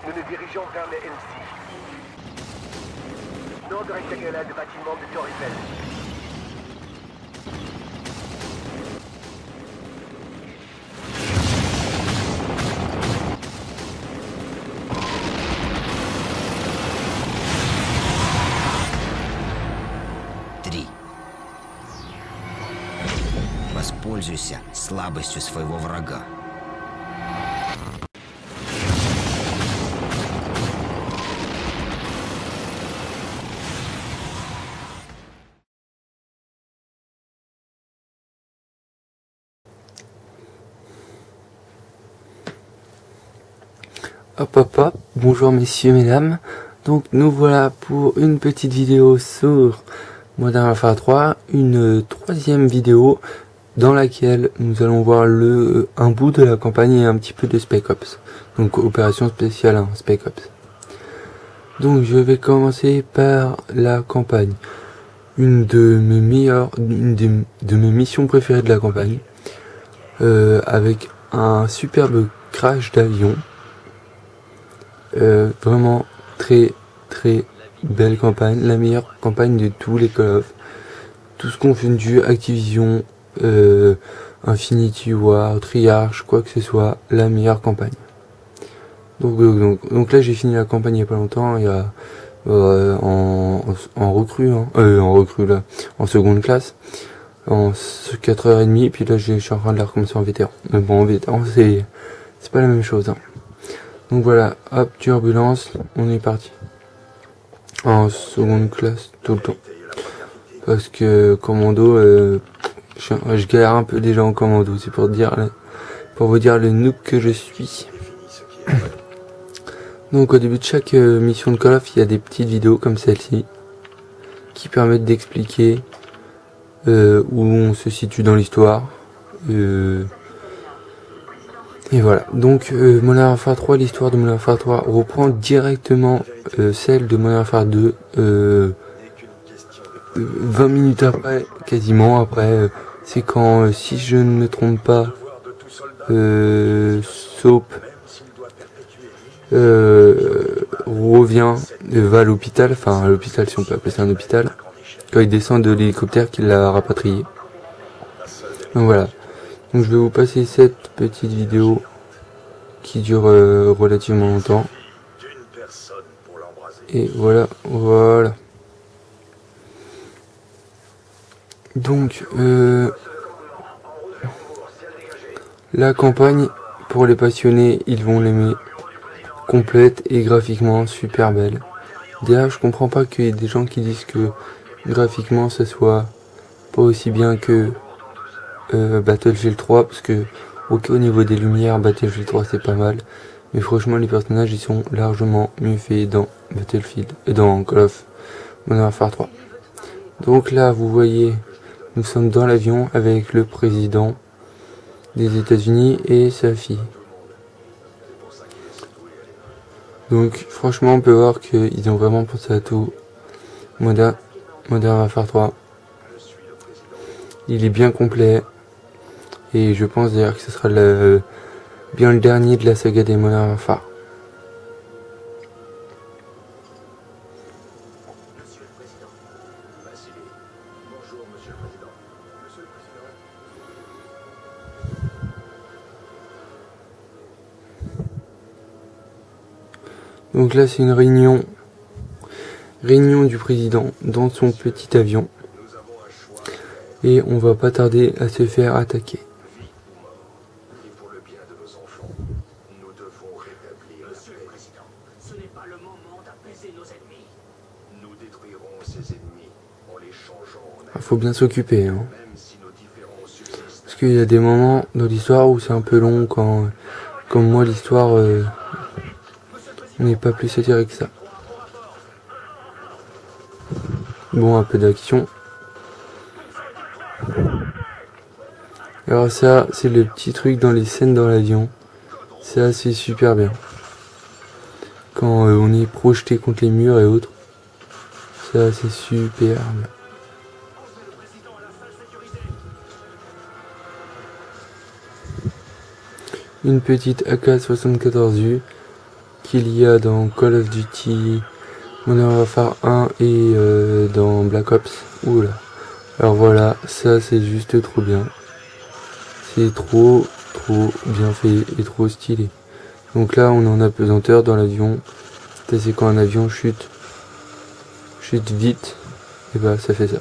Nous nous dirigeons vers le MC. Nord de rectangulaire de bâtiment de Tour Eiffel. Воспользуйся слабостью своего врага. Hop, bonjour messieurs, mesdames. Donc nous voilà pour une petite vidéo sur Modern Warfare 3, une troisième vidéo dans laquelle nous allons voir un bout de la campagne et un petit peu de Spec Ops. Donc opération spéciale, hein, Spec Ops. Donc je vais commencer par la campagne. Une de mes missions préférées de la campagne, avec un superbe crash d'avion. Vraiment très belle campagne, la meilleure campagne de tous les Call of, tous confondus, Activision, Infinity War, Triarch, quoi que ce soit, la meilleure campagne. Donc là j'ai fini la campagne il y a pas longtemps, il y a en recrue, hein, en recrue là, en seconde classe, en 4h30, puis là je suis en train de la recommencer en vétéran. Mais bon, en vétéran c'est pas la même chose, hein. Donc voilà, hop, turbulence, on est parti. En seconde classe tout le temps. Parce que commando, je galère un peu déjà en commando, c'est pour vous dire le noob que je suis. Donc au début de chaque mission de Call of, il y a des petites vidéos comme celle-ci qui permettent d'expliquer où on se situe dans l'histoire. Et voilà, donc Modern Warfare 3, l'histoire de Modern Warfare 3 reprend directement celle de Modern Warfare 2, 20 minutes après, quasiment après, c'est quand, si je ne me trompe pas, Soap revient, va à l'hôpital, enfin à l'hôpital si on peut appeler ça un hôpital, quand il descend de l'hélicoptère qui l'a rapatrié. Donc voilà. Donc je vais vous passer cette petite vidéo qui dure relativement longtemps. Et voilà. Donc la campagne, pour les passionnés, ils vont l'aimer. Complète et graphiquement super belle. D'ailleurs je comprends pas qu'il y ait des gens qui disent que graphiquement ça soit pas aussi bien que Battlefield 3, parce que ok, au niveau des lumières Battlefield 3 c'est pas mal, mais franchement les personnages ils sont largement mieux faits dans Battlefield et dans Call of Modern Warfare 3. Donc là vous voyez, nous sommes dans l'avion avec le président des États-Unis et sa fille. Donc franchement on peut voir qu'ils ont vraiment pensé à tout. Modern Warfare 3, il est bien complet. Et je pense d'ailleurs que ce sera bien le dernier de la saga des Modern Warfare. Donc là c'est une réunion du président dans son petit avion. Et on va pas tarder à se faire attaquer. Faut bien s'occuper, hein. Parce qu'il y a des moments dans l'histoire où c'est un peu long, quand, comme moi l'histoire, on n'est pas plus attiré que ça. Bon, un peu d'action. Alors ça, c'est le petit truc dans les scènes dans l'avion. Ça, c'est super bien. Quand on est projeté contre les murs et autres. Ça, c'est super bien. Une petite AK-74U qu'il y a dans Call of Duty Modern Warfare 1 et dans Black Ops. Oula. Alors voilà, ça c'est juste trop bien. C'est trop bien fait et trop stylé. Donc là on est en apesanteur dans l'avion. C'est quand un avion chute vite, et bah ça fait ça.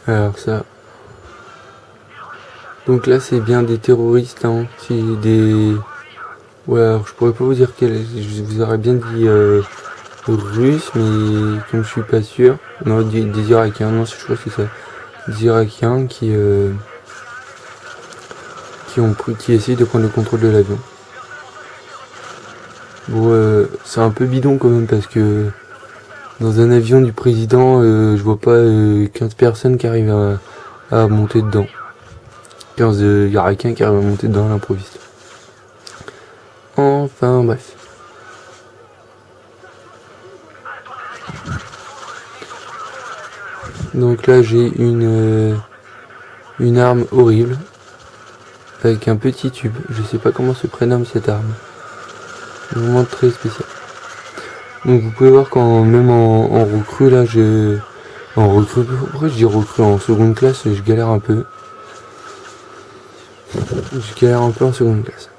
Alors ça. Donc là c'est bien des terroristes, hein. C'est des. Ouais, alors je pourrais pas vous dire je vous aurais bien dit russe, mais comme je suis pas sûr. Non, des Irakiens, non je crois que c'est ça. Des Irakiens qui essayent de prendre le contrôle de l'avion. Bon, c'est un peu bidon quand même parce que dans un avion du président, je vois pas 15 personnes qui arrivent à monter dedans. 15 Irakiens qui arrivent à monter dedans à l'improviste. Enfin bref. Donc là j'ai une arme horrible avec un petit tube. Je sais pas comment se prénomme cette arme. Vraiment très spécial. Donc vous pouvez voir quand même en recrue là pourquoi je dis recrue, en seconde classe je galère un peu. En seconde classe.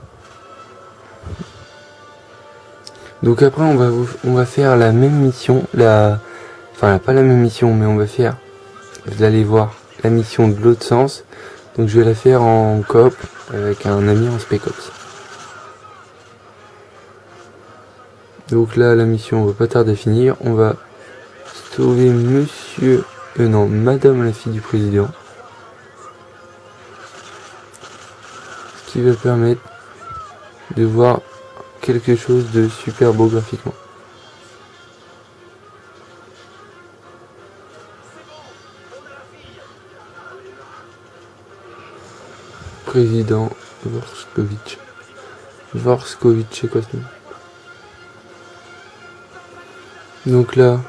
Donc après on va faire la même mission, enfin pas la même mission, mais on va faire, vous allez voir, la mission de l'autre sens. Donc je vais la faire en coop avec un ami en Spec Ops. Donc là la mission va pas tarder à finir. On va sauver madame la fille du président. Ce qui va permettre de voir quelque chose de super beau graphiquement. Président Vorskowitch, c'est quoi ce nom? Donc là,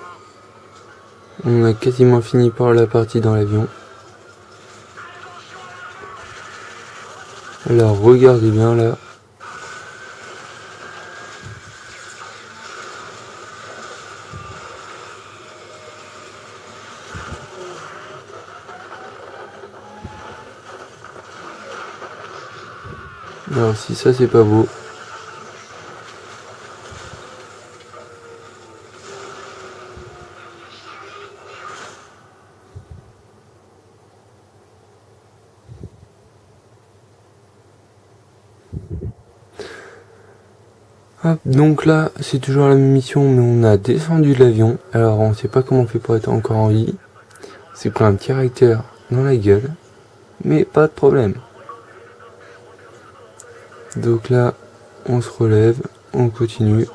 on a quasiment fini par la partie dans l'avion. Alors regardez bien là. Alors si ça c'est pas beau. Hop, donc là c'est toujours la même mission, mais on a descendu de l'avion. Alors on sait pas comment on fait pour être encore en vie. C'est pris un petit réacteur dans la gueule. Mais pas de problème. Donc là, on se relève, on continue.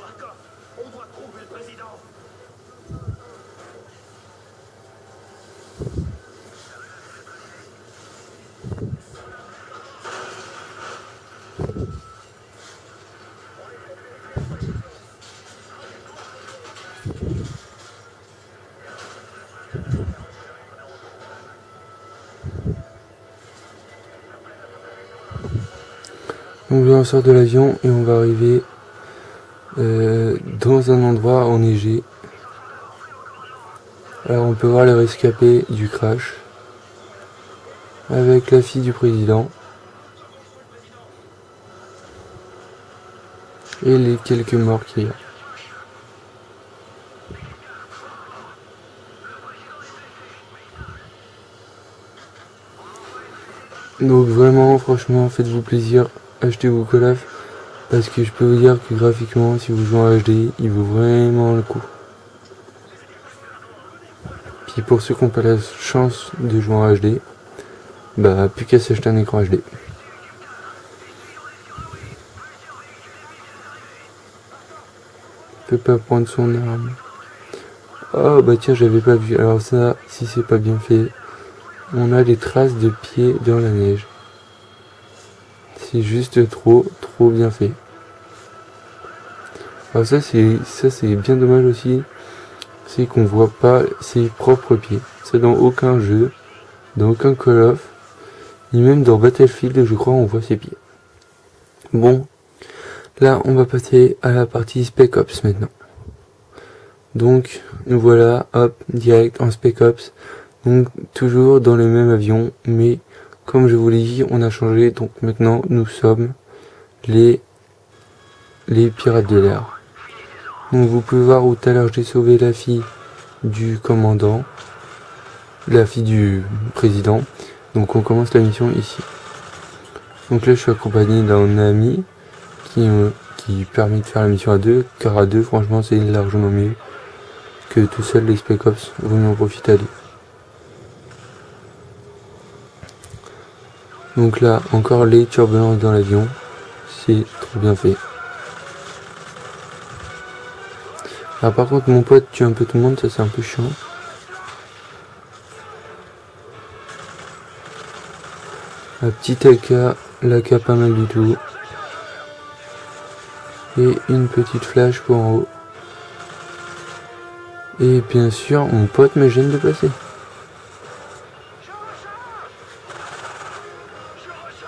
Donc là on sort de l'avion et on va arriver dans un endroit enneigé. Alors on peut voir les rescapés du crash avec la fille du président et les quelques morts qu'il y a. Donc vraiment, franchement, faites-vous plaisir, achetez-vous Call of, parce que je peux vous dire que graphiquement, si vous jouez en HD, il vaut vraiment le coup. Puis pour ceux qui n'ont pas la chance de jouer en HD, bah plus qu'à s'acheter un écran HD. Il peut pas prendre son arme. Oh bah tiens, j'avais pas vu. Alors ça, si c'est pas bien fait, on a des traces de pieds dans la neige. C'est juste trop bien fait. Alors ça c'est bien dommage aussi, c'est qu'on voit pas ses propres pieds. C'est dans aucun jeu dans aucun Call of, ni même dans Battlefield, je crois, on voit ses pieds. Bon, là, on va passer à la partie Spec Ops maintenant. Donc, nous voilà, hop, direct en Spec Ops. Donc, toujours dans le même avion, mais comme je vous l'ai dit, on a changé. Donc maintenant, nous sommes les pirates de l'air. Donc, vous pouvez voir où tout à l'heure j'ai sauvé la fille du commandant, la fille du président. Donc, on commence la mission ici. Donc là, je suis accompagné d'un ami qui permet de faire la mission à deux, car à deux, franchement, c'est largement mieux que tout seul. Les Spec Ops, vaut mieux en profiter à deux. Donc là, encore les turbulences dans l'avion, c'est trop bien fait. Alors par contre, mon pote tue un peu tout le monde, ça c'est un peu chiant. La petite AK, l'AK pas mal du tout. Et une petite flash pour en haut. Et bien sûr, mon pote me gêne de passer.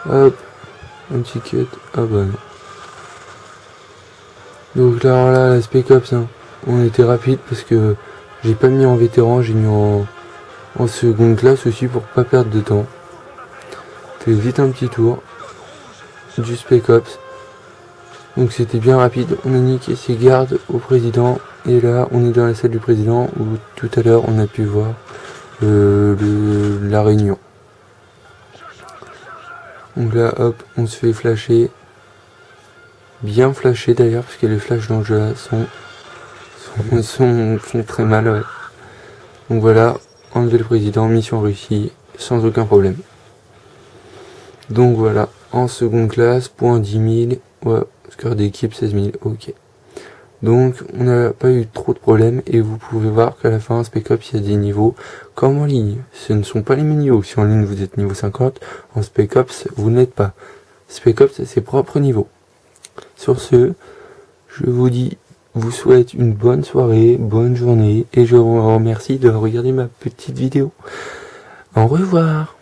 Hop, un petit cut. Ah bah non. Donc là, la Spec Ops, hein, on était rapide parce que j'ai pas mis en vétéran, j'ai mis en seconde classe aussi pour pas perdre de temps. Fait vite un petit tour du Spec Ops. Donc c'était bien rapide, on a niqué ses gardes au président. Et là on est dans la salle du président où tout à l'heure on a pu voir la réunion. Donc là hop, on se fait flasher. Bien flasher d'ailleurs, parce que les flashs dans le jeu là font très mal, ouais. Donc voilà, enlever le président, mission réussie, sans aucun problème. Donc voilà, en seconde classe, point 10 000, ouais, score d'équipe 16 000, ok. Donc on n'a pas eu trop de problèmes, et vous pouvez voir qu'à la fin, Spec Ops, il y a des niveaux comme en ligne. Ce ne sont pas les mêmes niveaux. Si en ligne vous êtes niveau 50, en Spec Ops, vous n'êtes pas. Spec Ops, c'est ses propres niveaux. Sur ce, je vous souhaite une bonne soirée, bonne journée, et je vous remercie de regarder ma petite vidéo. Au revoir.